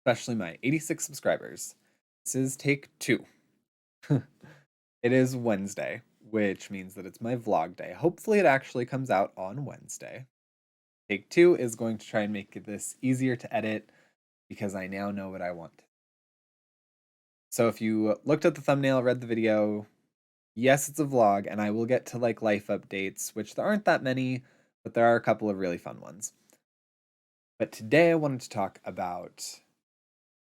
especially my 86 subscribers. This is take two. It is Wednesday, which means that it's my vlog day. Hopefully, it actually comes out on Wednesday. Take two is going to try and make this easier to edit because I now know what I want. So if you looked at the thumbnail, read the video, yes, it's a vlog, and I will get to like life updates, which there aren't that many, but there are a couple of really fun ones. But today I wanted to talk about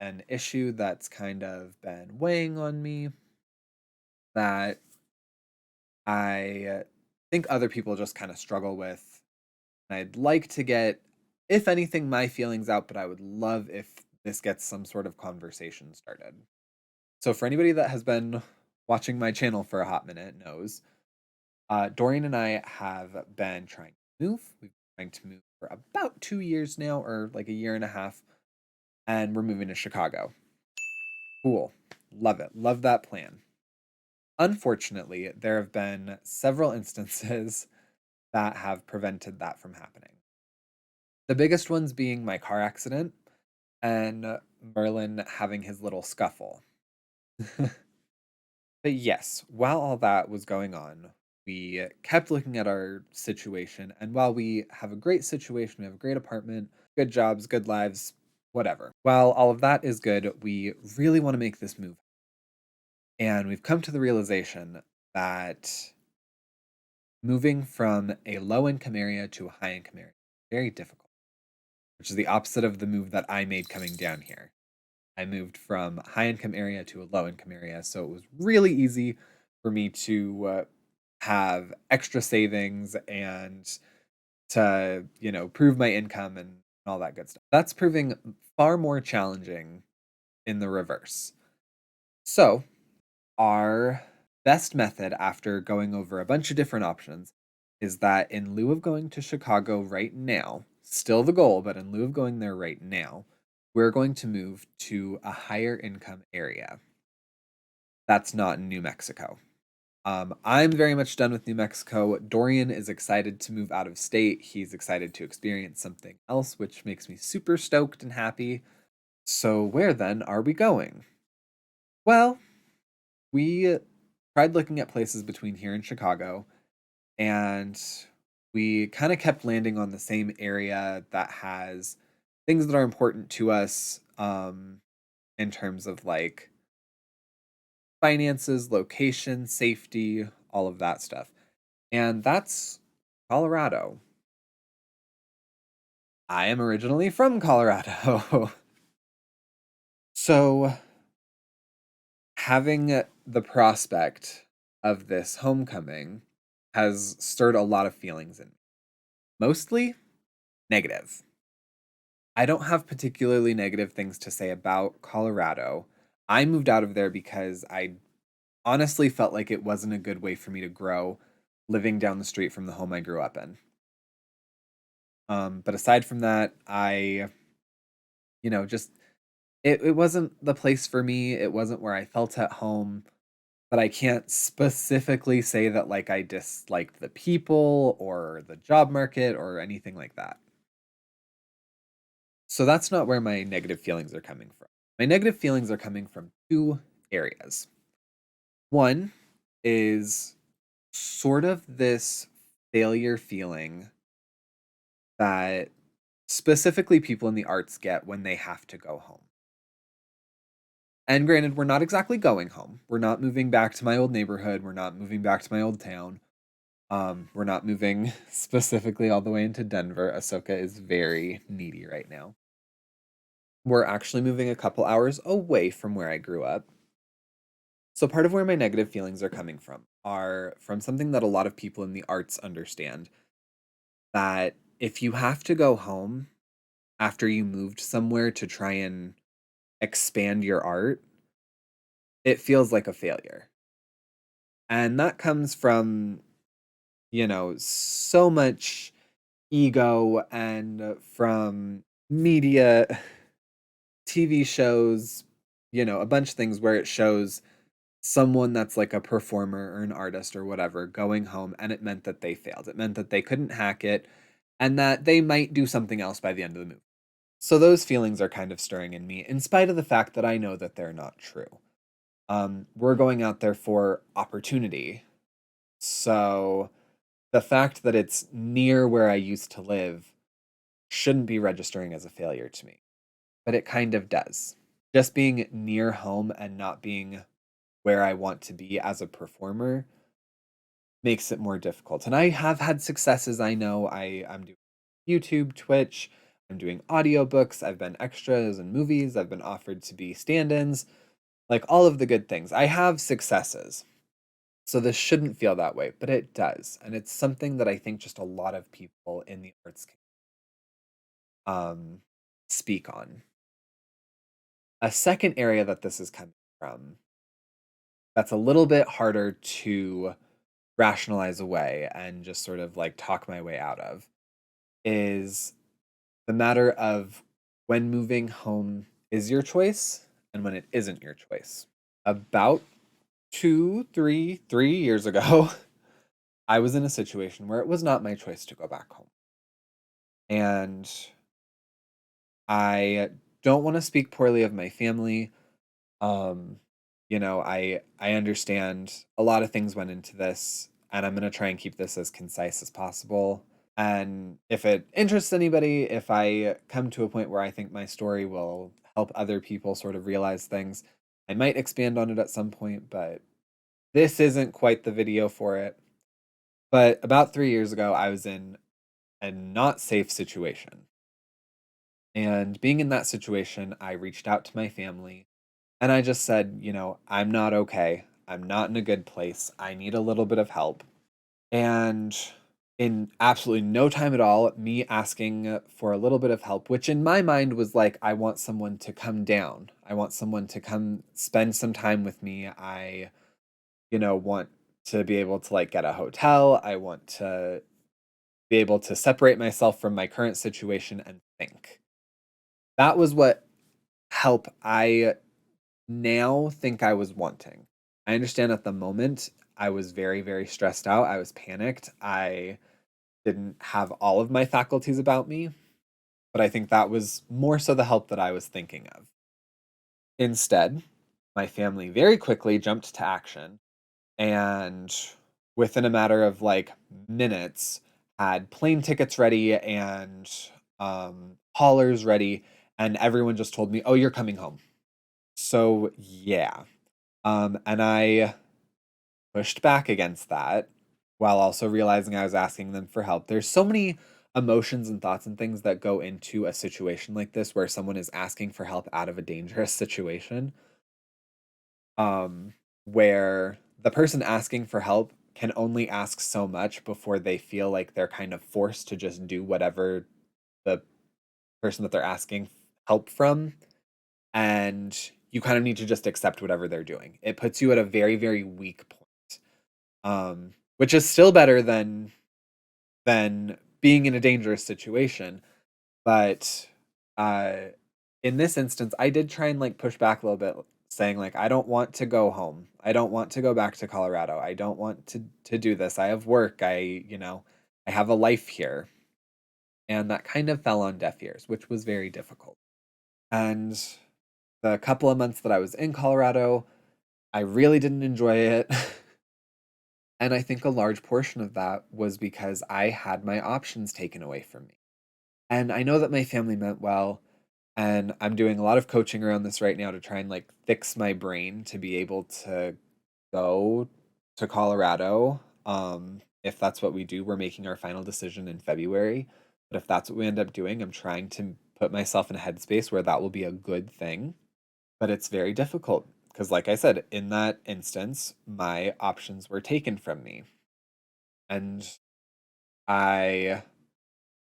an issue that's kind of been weighing on me that I think other people just kind of struggle with. And I'd like to get, if anything, my feelings out, but I would love if this gets some sort of conversation started. So, for anybody that has been watching my channel for a hot minute knows, Dorian and I have been trying to move. We've been trying to move for about 2 years now, or like a year and a half, and we're moving to Chicago. Cool. Love it. Love that plan. Unfortunately, there have been several instances that have prevented that from happening. The biggest ones being my car accident and Merlin having his little scuffle. But yes, while all that was going on, we kept looking at our situation. And while we have a great situation, we have a great apartment, good jobs, good lives, whatever. While all of that is good, we really want to make this move. And we've come to the realization that moving from a low income area to a high income area is very difficult, which is the opposite of the move that I made coming down here. I moved from a high income area to a low income area, so it was really easy for me to have extra savings and to, prove my income and all that good stuff. That's proving far more challenging in the reverse. So, our best method after going over a bunch of different options is that in lieu of going to Chicago right now, still the goal, but in lieu of going there right now, we're going to move to a higher income area. That's not in New Mexico. I'm very much done with New Mexico. Dorian is excited to move out of state. He's excited to experience something else, which makes me super stoked and happy. So, where then are we going? Well, we tried looking at places between here and Chicago, and we kind of kept landing on the same area that has things that are important to us in terms of like finances, location, safety, all of that stuff. And that's Colorado. I am originally from Colorado. So, having the prospect of this homecoming has stirred a lot of feelings in me. Mostly negative. I don't have particularly negative things to say about Colorado. I moved out of there because I honestly felt like it wasn't a good way for me to grow living down the street from the home I grew up in. But aside from that, just it wasn't the place for me. It wasn't where I felt at home. But I can't specifically say that like I disliked the people or the job market or anything like that. So that's not where my negative feelings are coming from. My negative feelings are coming from two areas. One is sort of this failure feeling that specifically people in the arts get when they have to go home. And granted, we're not exactly going home. We're not moving back to my old neighborhood. We're not moving back to my old town. We're not moving specifically all the way into Denver. Ahsoka is very needy right now. We're actually moving a couple hours away from where I grew up. So part of where my negative feelings are coming from are from something that a lot of people in the arts understand, that if you have to go home after you moved somewhere to try and expand your art, it feels like a failure. And that comes from, so much ego and from media, TV shows, a bunch of things where it shows someone that's like a performer or an artist or whatever going home and it meant that they failed. It meant that they couldn't hack it and that they might do something else by the end of the movie. So those feelings are kind of stirring in me, in spite of the fact that I know that they're not true. We're going out there for opportunity. So the fact that it's near where I used to live shouldn't be registering as a failure to me, but it kind of does. Just being near home and not being where I want to be as a performer makes it more difficult. And I have had successes. I know I'm doing YouTube, Twitch, I'm doing audiobooks, I've been extras in movies, I've been offered to be stand-ins, like all of the good things. I have successes. So this shouldn't feel that way, but it does. And it's something that I think just a lot of people in the arts can speak on. A second area that this is coming from that's a little bit harder to rationalize away and just sort of like talk my way out of is the matter of when moving home is your choice and when it isn't your choice. About 3 years ago, I was in a situation where it was not my choice to go back home. And I don't want to speak poorly of my family. Um, I understand a lot of things went into this, and I'm gonna try and keep this as concise as possible. And if it interests anybody, if I come to a point where I think my story will help other people sort of realize things, I might expand on it at some point, but this isn't quite the video for it. But about 3 years ago, I was in a not safe situation. And being in that situation, I reached out to my family and I just said, I'm not okay. I'm not in a good place. I need a little bit of help. And in absolutely no time at all, me asking for a little bit of help, which in my mind was like, I want someone to come down. I want someone to come spend some time with me. I, want to be able to like get a hotel. I want to be able to separate myself from my current situation and think. That was what help I now think I was wanting. I understand at the moment I was very, very stressed out. I was panicked. I didn't have all of my faculties about me, but I think that was more so the help that I was thinking of. Instead, my family very quickly jumped to action and within a matter of like minutes had plane tickets ready and haulers ready and everyone just told me, "Oh, you're coming home." So, yeah. And I pushed back against that while also realizing I was asking them for help. There's so many emotions and thoughts and things that go into a situation like this where someone is asking for help out of a dangerous situation. Um, where the person asking for help can only ask so much before they feel like they're kind of forced to just do whatever the person that they're asking help from. And you kind of need to just accept whatever they're doing. It puts you at a very, very weak point. Which is still better than being in a dangerous situation. But uh, in this instance, I did try and like push back a little bit, saying like, I don't want to go home. I don't want to go back to Colorado. I don't want to do this. I have work. I have a life here. And that kind of fell on deaf ears, which was very difficult. And the couple of months that I was in Colorado, I really didn't enjoy it. And I think a large portion of that was because I had my options taken away from me. And I know that my family meant well, and I'm doing a lot of coaching around this right now to try and like fix my brain to be able to go to Colorado. If that's what we do, we're making our final decision in February. But if that's what we end up doing, I'm trying to put myself in a headspace where that will be a good thing. But it's very difficult because, like I said, in that instance, my options were taken from me. And I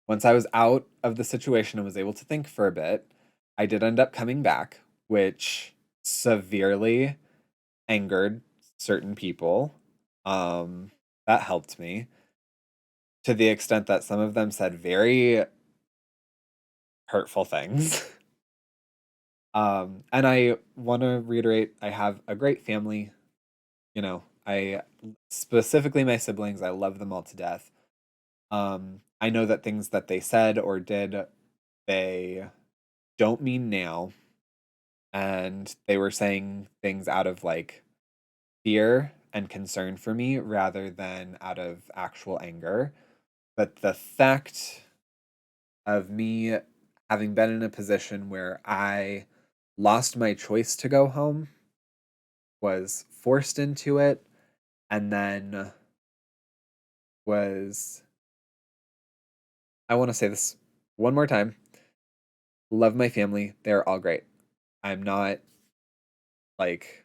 once I was out of the situation and was able to think for a bit, I did end up coming back, which severely angered certain people. Um, that helped me to the extent that some of them said very hurtful things. And I want to reiterate, I have a great family. I specifically my siblings, I love them all to death. I know that things that they said or did, they don't mean now. And they were saying things out of like fear and concern for me rather than out of actual anger. But the fact of me having been in a position where I lost my choice to go home, was forced into it, and then was, I want to say this one more time, love my family. They're all great. I'm not like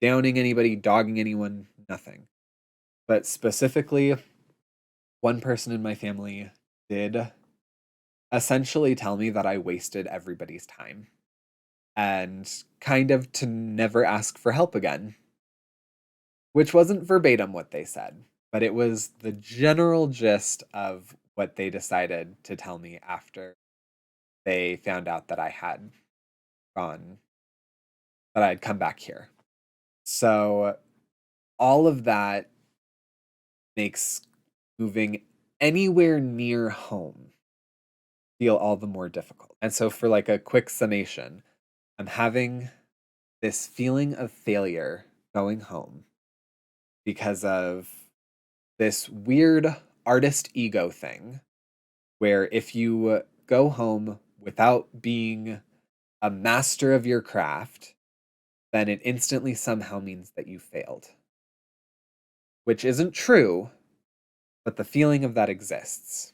downing anybody, dogging anyone, nothing. But specifically, one person in my family did essentially tell me that I wasted everybody's time and kind of to never ask for help again, which wasn't verbatim what they said, but it was the general gist of what they decided to tell me after they found out that I had gone, that I had come back here. So all of that makes moving anywhere near home feel all the more difficult. And so, for like a quick summation, I'm having this feeling of failure going home because of this weird artist ego thing where if you go home without being a master of your craft, then it instantly somehow means that you failed, which isn't true, but the feeling of that exists.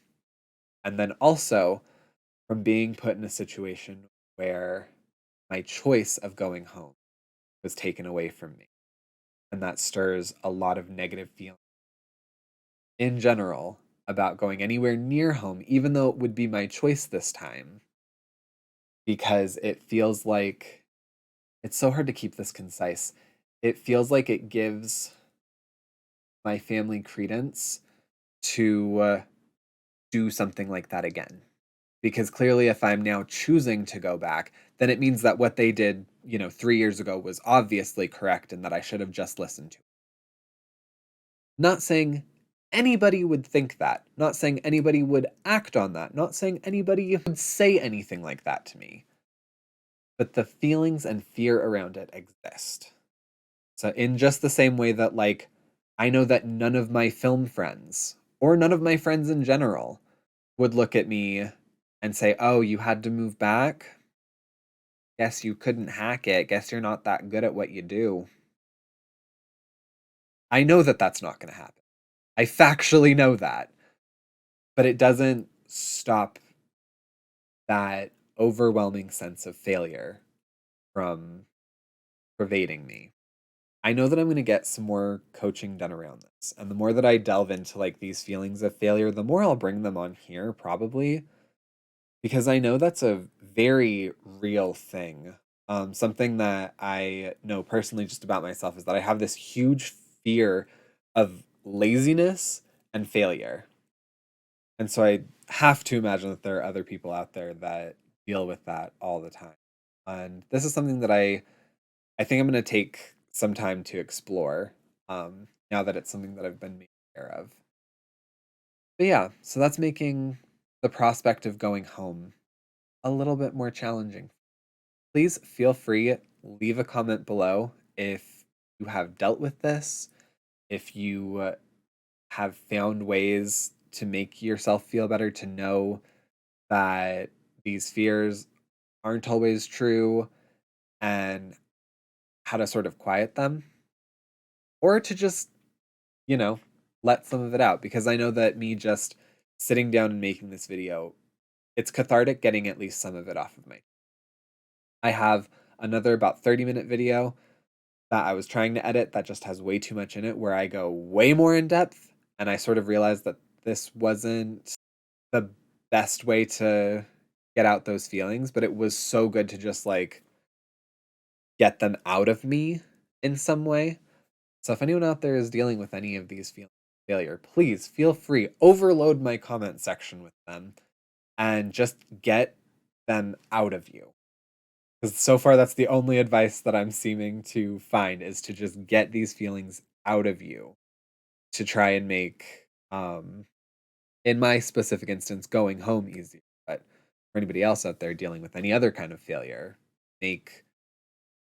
And then also from being put in a situation where my choice of going home was taken away from me. And that stirs a lot of negative feelings in general about going anywhere near home, even though it would be my choice this time, because it feels like it's so hard to keep this concise. It feels like it gives my family credence to do something like that again. Because clearly, if I'm now choosing to go back, then it means that what they did, 3 years ago was obviously correct and that I should have just listened to it. Not saying anybody would think that, not saying anybody would act on that, not saying anybody would say anything like that to me, but the feelings and fear around it exist. So, in just the same way that, like, I know that none of my film friends or none of my friends in general would look at me and say, "Oh, you had to move back? Guess you couldn't hack it. Guess you're not that good at what you do." I know that that's not going to happen. I factually know that, but it doesn't stop that overwhelming sense of failure from pervading me. I know that I'm going to get some more coaching done around this. And the more that I delve into like these feelings of failure, the more I'll bring them on here probably because I know that's a very real thing. Something that I know personally just about myself is that I have this huge fear of laziness and failure. And so I have to imagine that there are other people out there that deal with that all the time. And this is something that I think I'm going to take some time to explore now that it's something that I've been made aware of. But yeah, so that's making the prospect of going home a little bit more challenging. Please feel free, leave a comment below if you have dealt with this, if you have found ways to make yourself feel better, to know that these fears aren't always true and how to sort of quiet them, or to just, you know, let some of it out. Because I know that me just sitting down and making this video, it's cathartic getting at least some of it off of me. I have another about 30-minute video that I was trying to edit that just has way too much in it where I go way more in depth. And I sort of realized that this wasn't the best way to get out those feelings, but it was so good to just like get them out of me in some way. So if anyone out there is dealing with any of these feelings of failure, please feel free, overload my comment section with them and just get them out of you. Because so far that's the only advice that I'm seeming to find is to just get these feelings out of you to try and make in my specific instance going home easier. But for anybody else out there dealing with any other kind of failure, make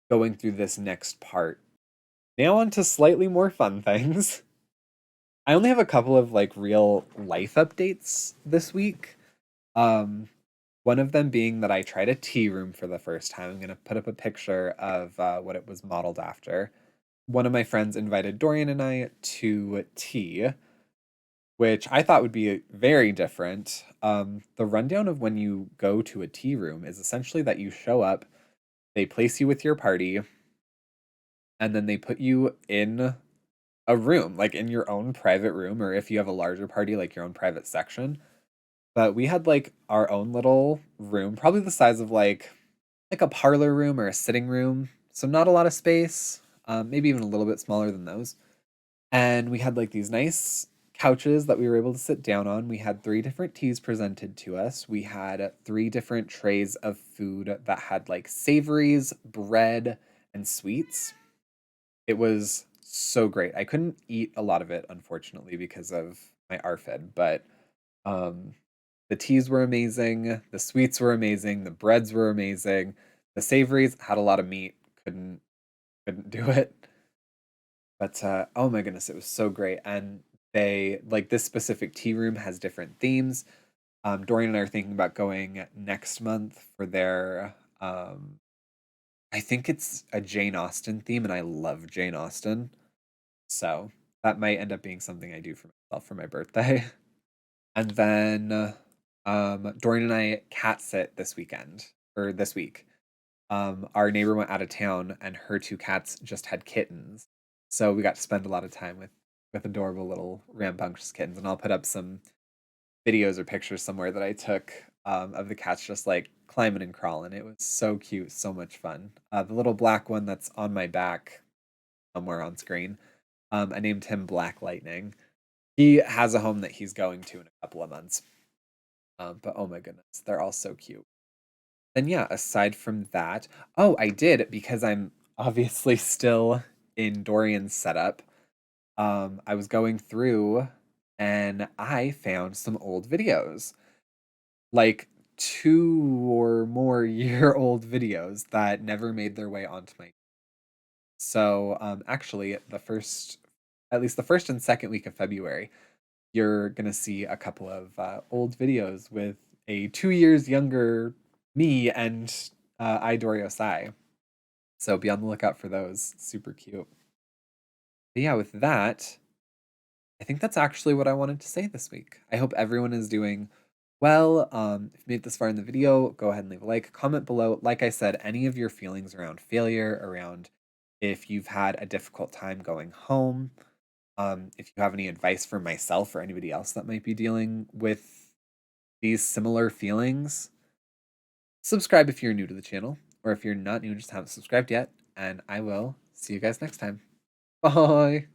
going through this next part. Now on to slightly more fun things. I only have a couple of like real life updates this week. Um, one of them being that I tried a tea room for the first time. I'm gonna put up a picture of what it was modeled after. One of my friends invited Dorian and I to tea, which I thought would be very different. The rundown of when you go to a tea room is essentially that you show up, they place you with your party, and then they put you in a room, like in your own private room, or if you have a larger party, like your own private section. But we had like our own little room, probably the size of like a parlor room or a sitting room. So not a lot of space, maybe even a little bit smaller than those. And we had like these nice couches that we were able to sit down on. We had three different teas presented to us. We had three different trays of food that had like savories, bread, and sweets. It was so great. I couldn't eat a lot of it, unfortunately, because of my ARFID, but um, the teas were amazing, the sweets were amazing, the breads were amazing. The savories had a lot of meat. Couldn't do it. But oh my goodness, it was so great. And they like this specific tea room has different themes. Dorian and I are thinking about going next month for their I think it's a Jane Austen theme, and I love Jane Austen. So that might end up being something I do for myself for my birthday. And then Dorian and I cat sit this weekend or this week. Our neighbor went out of town and her two cats just had kittens. So we got to spend a lot of time with adorable little rambunctious kittens. And I'll put up some videos or pictures somewhere that I took of the cats just like climbing and crawling. It was so cute, so much fun. The little black one that's on my back somewhere on screen, I named him Black Lightning. He has a home that he's going to in a couple of months. But oh my goodness, they're all so cute. Then yeah, aside from that, oh, I did because I'm obviously still in Dorian's setup. I was going through and I found some old videos, like 2 or more year old videos that never made their way onto my. So actually, at least the first and second week of February, you're gonna see a couple of old videos with a 2 years younger me and Idorio Sai. So be on the lookout for those. Super cute. But yeah, with that, I think that's actually what I wanted to say this week. I hope everyone is doing well. If you made it this far in the video, go ahead and leave a like, comment below. Like I said, any of your feelings around failure, around if you've had a difficult time going home, if you have any advice for myself or anybody else that might be dealing with these similar feelings, subscribe if you're new to the channel, or if you're not new, just haven't subscribed yet. And I will see you guys next time. Bye.